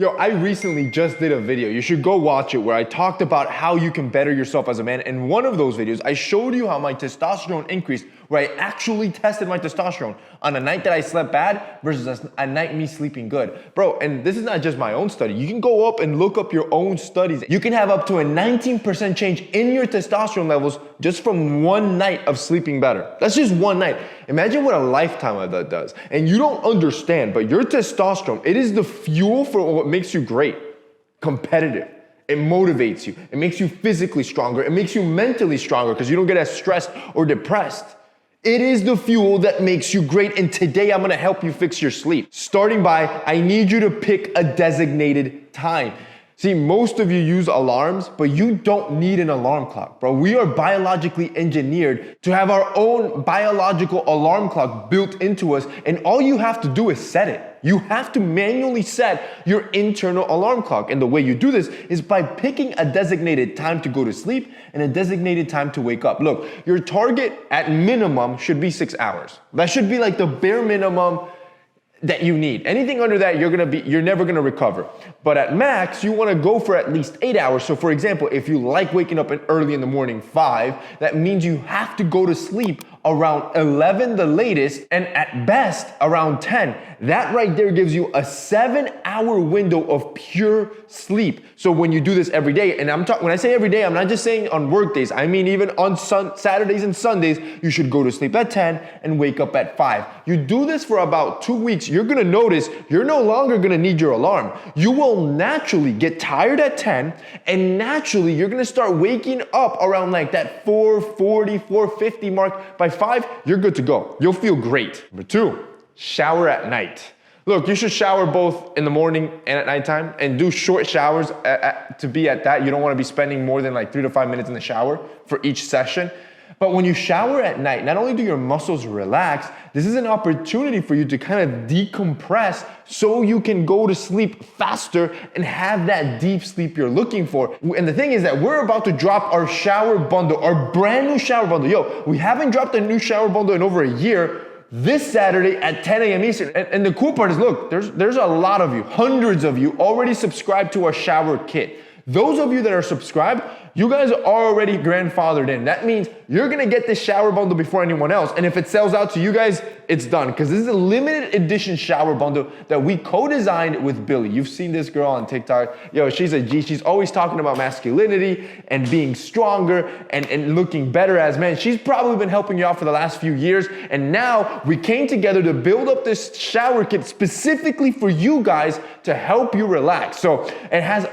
Yo, I recently just did a video, you should go watch it, where I talked about how you can better yourself as a man. In one of those videos, I showed you how my testosterone increased, where I actually tested my testosterone on a night that I slept bad versus a night me sleeping good. Bro, and this is not just my own study. You can go up and look up your own studies. You can have up to a 19% change in your testosterone levels just from one night of sleeping better. That's just one night. Imagine what a lifetime of that does. And you don't understand, but your testosterone, it is the fuel for what makes you great, competitive. It motivates you. It makes you physically stronger. It makes you mentally stronger because you don't get as stressed or depressed. It is the fuel that makes you great, and today I'm gonna help you fix your sleep. Starting by, I need you to pick a designated time. See, most of you use alarms, but you don't need an alarm clock, bro. We are biologically engineered to have our own biological alarm clock built into us, and all you have to do is set it. You have to manually set your internal alarm clock, and the way you do this is by picking a designated time to go to sleep and a designated time to wake up. Look, your target at minimum should be 6 hours. That should be like the bare minimum that you need. Anything under that, you're never gonna recover. But at max, you wanna go for at least 8 hours. So for example, if you like waking up early in the morning, 5, that means you have to go to sleep around 11 the latest, and at best around 10. That right there gives you a 7-hour window of pure sleep. So when you do this every day, and when I say every day, I'm not just saying on work days, I mean even on Saturdays and Sundays, you should go to sleep at 10 and wake up at 5. You do this for about 2 weeks, you're gonna notice you're no longer gonna need your alarm. You will naturally get tired at 10, and naturally you're gonna start waking up around like that 4:40, 4:50 mark. By 5, you're good to go. You'll feel great. Number 2, shower at night. Look, you should shower both in the morning and at nighttime, and do short showers to be at that. You don't want to be spending more than like 3 to 5 minutes in the shower for each session. But when you shower at night, not only do your muscles relax, this is an opportunity for you to kind of decompress so you can go to sleep faster and have that deep sleep you're looking for. And the thing is that we're about to drop our shower bundle, our brand new shower bundle. Yo, we haven't dropped a new shower bundle in over a year. This Saturday at 10 a.m. Eastern. And the cool part is, look, there's a lot of you, hundreds of you already subscribed to our shower kit. Those of you that are subscribed, you guys are already grandfathered in. That means you're gonna get this shower bundle before anyone else. And if it sells out to you guys, it's done. Because this is a limited edition shower bundle that we co-designed with Billy. You've seen this girl on TikTok. Yo, she's a G. She's always talking about masculinity and being stronger and looking better as men. She's probably been helping you out for the last few years. And now we came together to build up this shower kit specifically for you guys to help you relax. So it has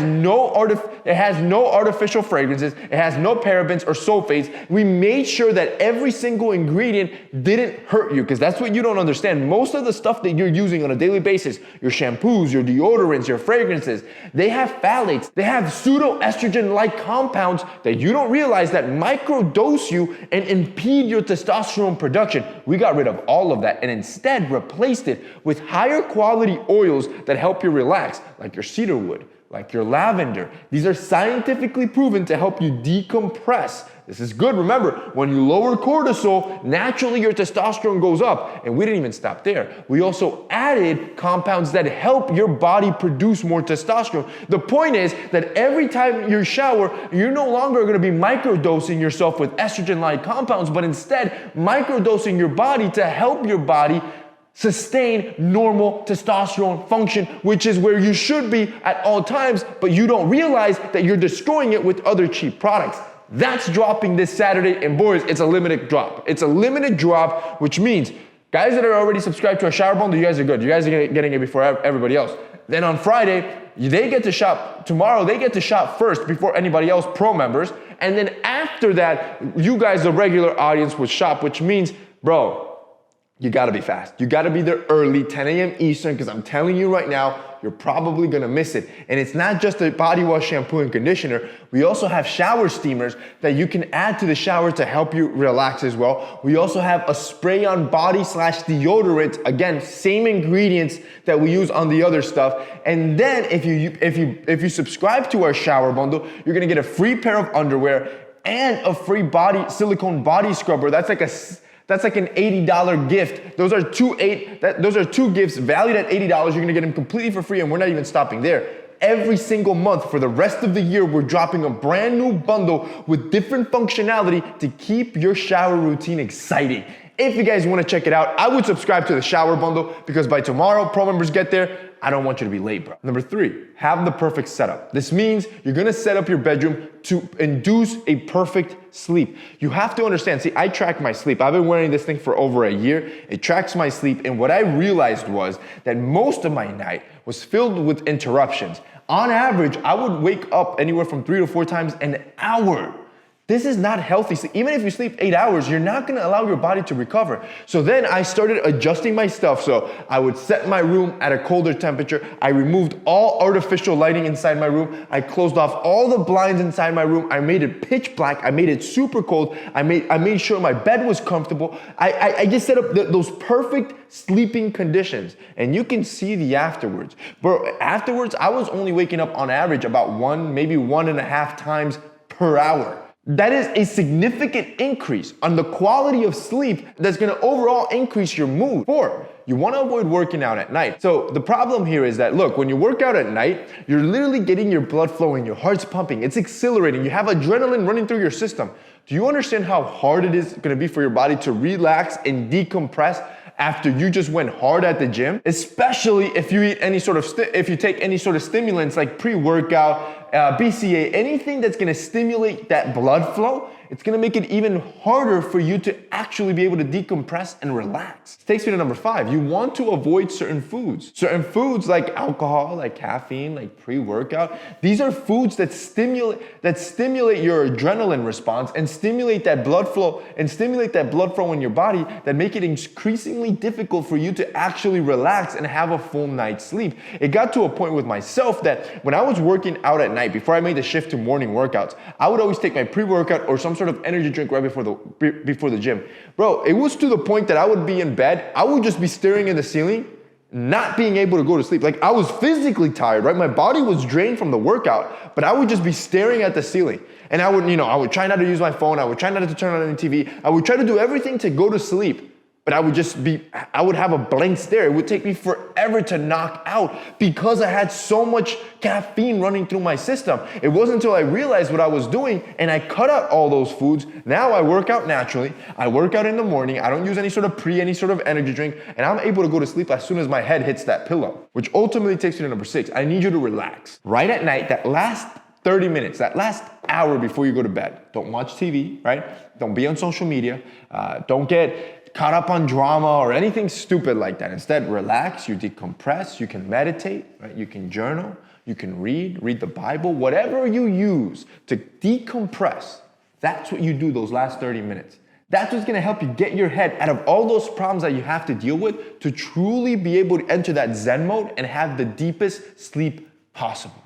no artificial fragrances. It has no parabens or sulfates. We made sure that every single ingredient didn't hurt you, because that's what you don't understand. Most of the stuff that you're using on a daily basis, your shampoos, your deodorants, your fragrances, they have phthalates. They have pseudoestrogen-like compounds that you don't realize that microdose you and impede your testosterone production. We got rid of all of that and instead replaced it with higher quality oils that help you relax, like your cedar wood, like your lavender. These are scientifically proven to help you decompress. This is good. Remember, when you lower cortisol, naturally your testosterone goes up. And we didn't even stop there. We also added compounds that help your body produce more testosterone. The point is that every time you shower, you're no longer going to be microdosing yourself with estrogen-like compounds, but instead microdosing your body to help your body sustain normal testosterone function, which is where you should be at all times, but you don't realize that you're destroying it with other cheap products. That's dropping this Saturday, and boys, it's a limited drop. It's a limited drop, which means guys that are already subscribed to our shower bundle, you guys are good. You guys are getting it before everybody else. Then on Friday, they get to shop. Tomorrow, they get to shop first before anybody else, pro members. And then after that, you guys, the regular audience, would shop, which means, bro, you gotta be fast. You gotta be there early, 10 a.m. Eastern, because I'm telling you right now, you're probably gonna miss it. And it's not just a body wash, shampoo, and conditioner. We also have shower steamers that you can add to the shower to help you relax as well. We also have a spray-on body / deodorant. Again, same ingredients that we use on the other stuff. And then if you subscribe to our shower bundle, you're gonna get a free pair of underwear and a free silicone body scrubber. That's like That's like an $80 gift. Those are two gifts valued at $80. You're gonna get them completely for free, and we're not even stopping there. Every single month for the rest of the year, we're dropping a brand new bundle with different functionality to keep your shower routine exciting. If you guys want to check it out, I would subscribe to the shower bundle because by tomorrow, pro members get there. I don't want you to be late, bro. Number 3, have the perfect setup. This means you're gonna set up your bedroom to induce a perfect sleep. You have to understand, see, I track my sleep. I've been wearing this thing for over a year. It tracks my sleep, and what I realized was that most of my night was filled with interruptions. On average, I would wake up anywhere from 3 to 4 times an hour. This is not healthy. So even if you sleep 8 hours, you're not gonna allow your body to recover. So then I started adjusting my stuff. So I would set my room at a colder temperature. I removed all artificial lighting inside my room. I closed off all the blinds inside my room. I made it pitch black. I made it super cold. I made sure my bed was comfortable. I just set up those perfect sleeping conditions. And you can see the afterwards. Bro, afterwards, I was only waking up on average about 1, maybe 1.5 times per hour. That is a significant increase on the quality of sleep that's gonna overall increase your mood. 4, you wanna avoid working out at night. So the problem here is that, look, when you work out at night, you're literally getting your blood flowing, your heart's pumping, it's exhilarating, you have adrenaline running through your system. Do you understand how hard it is gonna be for your body to relax and decompress after you just went hard at the gym? Especially if you eat if you take any sort of stimulants like pre-workout, BCA, anything that's gonna stimulate that blood flow, it's gonna make it even harder for you to actually be able to decompress and relax. This takes me to number 5. You want to avoid certain foods. Certain foods like alcohol, like caffeine, like pre-workout. These are foods that stimulate your adrenaline response and stimulate that blood flow in your body that make it increasingly difficult for you to actually relax and have a full night's sleep. It got to a point with myself that when I was working out at night, before I made the shift to morning workouts, I would always take my pre-workout or some sort of energy drink right before the gym. Bro, it was to the point that I would be in bed, I would just be staring at the ceiling, not being able to go to sleep. Like, I was physically tired, right? My body was drained from the workout, but I would just be staring at the ceiling. And I would try not to use my phone, I would try not to turn on any TV, I would try to do everything to go to sleep. But I would have a blank stare. It would take me forever to knock out because I had so much caffeine running through my system. It wasn't until I realized what I was doing and I cut out all those foods. Now I work out naturally. I work out in the morning. I don't use any sort of energy drink, and I'm able to go to sleep as soon as my head hits that pillow, which ultimately takes me to number 6. I need you to relax. Right at night, that last 30 minutes, that last hour before you go to bed, don't watch TV, right? Don't be on social media. Don't get caught up on drama or anything stupid like that. Instead, relax, you decompress, you can meditate, right? You can journal, you can read the Bible, whatever you use to decompress. That's what you do those last 30 minutes. That's what's gonna help you get your head out of all those problems that you have to deal with to truly be able to enter that Zen mode and have the deepest sleep possible.